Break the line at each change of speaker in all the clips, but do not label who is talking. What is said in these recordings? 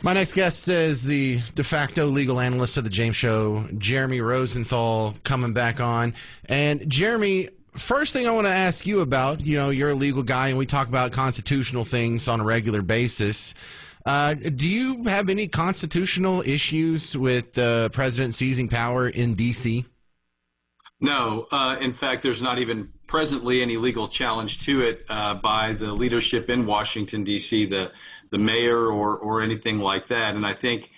My next guest is the de facto legal analyst of the James Show, Jeremy Rosenthal, coming back on. And Jeremy, first thing I want to ask you about, you're a legal guy and we talk about constitutional things on a regular basis. Do you have any constitutional issues with the president seizing power in D.C.?
No. In fact, there's not even presently any legal challenge to it by the leadership in Washington, D.C., the mayor or anything like that. And I think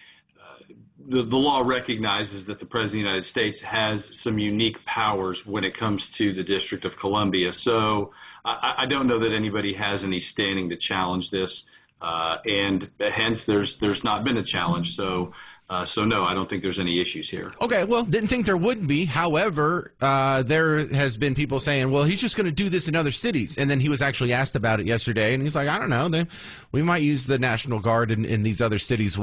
the law recognizes that the President of the United States has some unique powers when it comes to the District of Columbia. So I don't know that anybody has any standing to challenge this. And hence, there's not been a challenge. So no, I don't think there's any issues here. Okay,
well, didn't think there would be. However, there has been people saying, well, he's just going to do this in other cities. And then he was actually asked about it yesterday, and he's like, I don't know. We might use the National Guard in these other cities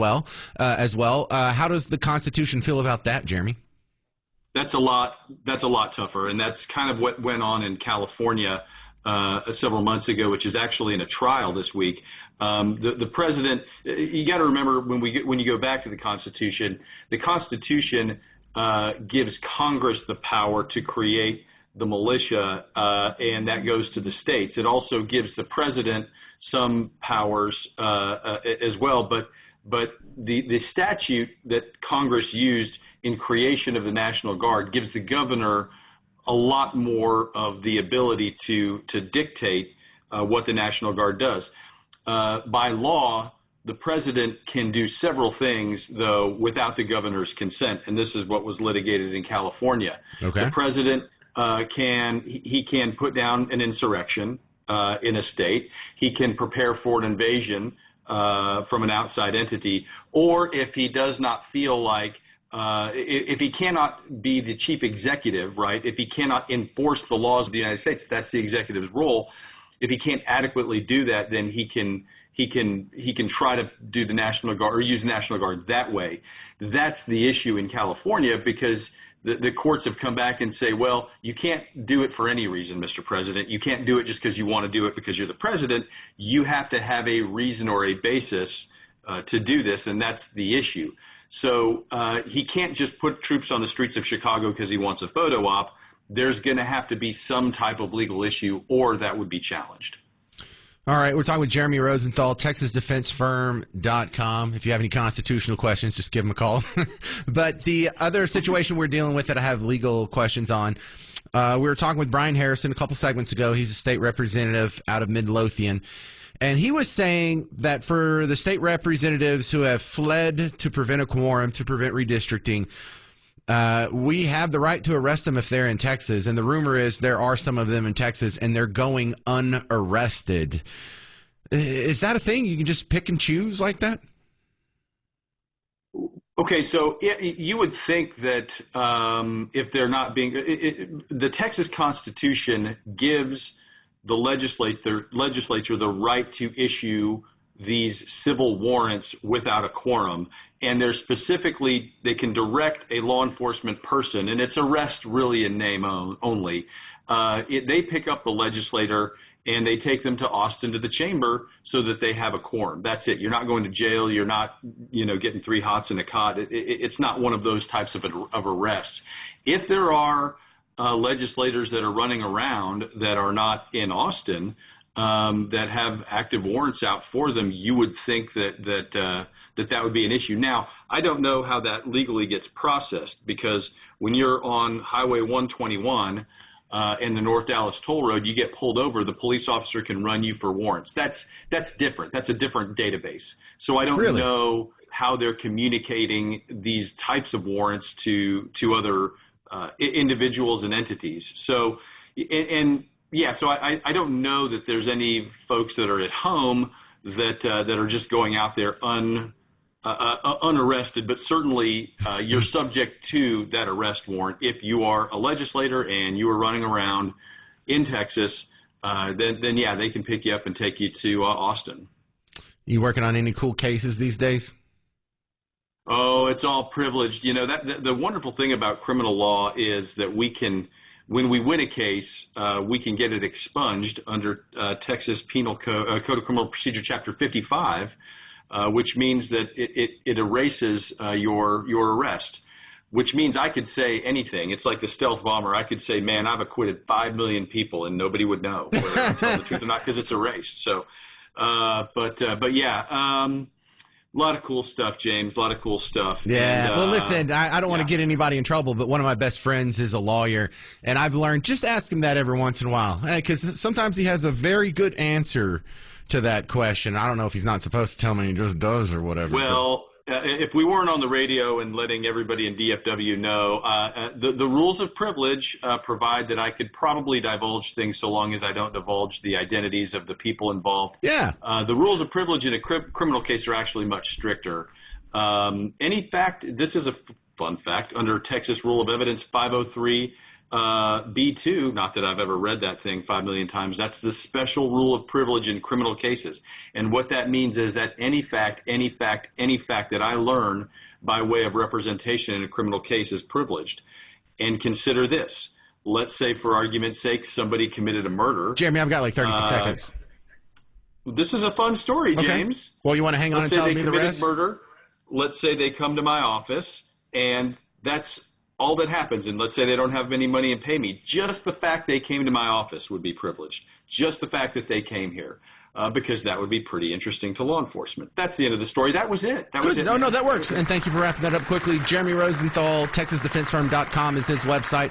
as well. How does the Constitution feel about that, Jeremy?
That's a lot tougher, and that's kind of what went on in California several months ago, which is actually in a trial this week. The president, you got to remember when you go back to the Constitution gives Congress the power to create the militia, and that goes to the states. It also gives the president some powers as well, but the statute that Congress used in creation of the National Guard gives the governor a lot more of the ability to dictate what the National Guard does. By law, the president can do several things, though, without the governor's consent, and this is what was litigated in California.
Okay.
The president can put down an insurrection in a state. He can prepare for an invasion from an outside entity, or if he does not feel like if he cannot be the chief executive, right? If he cannot enforce the laws of the United States, that's the executive's role. If he can't adequately do that, then he can try to do the National Guard or use the National Guard that way. That's the issue in California, because the courts have come back and say, well, you can't do it for any reason, Mr. President. You can't do it just because you want to do it because you're the president. You have to have a reason or a basis to do this, and that's the issue. So he can't just put troops on the streets of Chicago because he wants a photo op. There's going to have to be some type of legal issue, or that would be challenged.
All right, we're talking with Jeremy Rosenthal, TexasDefenseFirm.com. If you have any constitutional questions, just give him a call. But the other situation we're dealing with that I have legal questions on, we were talking with Brian Harrison a couple segments ago. He's a state representative out of Midlothian. And he was saying that for the state representatives who have fled to prevent a quorum, to prevent redistricting, we have the right to arrest them if they're in Texas. And the rumor is there are some of them in Texas, and they're going unarrested. Is that a thing? You can just pick and choose like that?
Okay, so you would think that if they're not being the Texas Constitution gives the legislature the right to issue these civil warrants without a quorum, and they're specifically, they can direct a law enforcement person, and it's arrest really in name only. They pick up the legislator and they take them to Austin to the chamber so that they have a quorum. That's it. You're not going to jail. You're not, getting 3 hots in a cot. It's not one of those types of arrests. If there are legislators that are running around that are not in Austin, that have active warrants out for them, you would think that would be an issue. Now, I don't know how that legally gets processed, because when you're on Highway 121 in the North Dallas toll road, you get pulled over, the police officer can run you for warrants. That's different. That's a different database. So I don't know how they're communicating these types of warrants to other individuals and entities. So, so I don't know that there's any folks that are at home that are just going out there unarrested, but certainly you're subject to that arrest warrant if you are a legislator and you are running around in Texas. Then they can pick you up and take you to Austin.
You working on any cool cases these days?
Oh, it's all privileged. The wonderful thing about criminal law is that we can, when we win a case, we can get it expunged under Texas Penal Code of Criminal Procedure Chapter 55. which means that it erases your arrest. Which means I could say anything. It's like the stealth bomber. I could say, man, I've acquitted 5 million people, and nobody would know whether I'm telling the truth or not because it's erased. So, but yeah, a lot of cool stuff, James. A lot of cool stuff.
Yeah. Well, listen, I don't want to get anybody in trouble, but one of my best friends is a lawyer, and I've learned just ask him that every once in a while because sometimes he has a very good answer to that question. I don't know if he's not supposed to tell me, he just does or whatever.
Well. If we weren't on the radio and letting everybody in DFW know, the rules of privilege provide that I could probably divulge things so long as I don't divulge the identities of the people involved.
Yeah.
The rules of privilege in a criminal case are actually much stricter. Any fact, this is a fun fact, under Texas Rule of Evidence 503 B2, not that I've ever read that thing 5 million times, that's the special rule of privilege in criminal cases. And what that means is that any fact that I learn by way of representation in a criminal case is privileged. And consider this. Let's say, for argument's sake, somebody committed a murder.
Jeremy, I've got like 36 seconds.
This is a fun story, James.
Okay. Well, you want to hang on and tell me the rest?
Murder. Let's say they come to my office, and that's all that happens, and let's say they don't have any money and pay me, just the fact they came to my office would be privileged. Just the fact that they came here, because that would be pretty interesting to law enforcement. That's the end of the story. That was it. That was it.
No, that works. And thank you for wrapping that up quickly. Jeremy Rosenthal, TexasDefenseFirm.com is his website.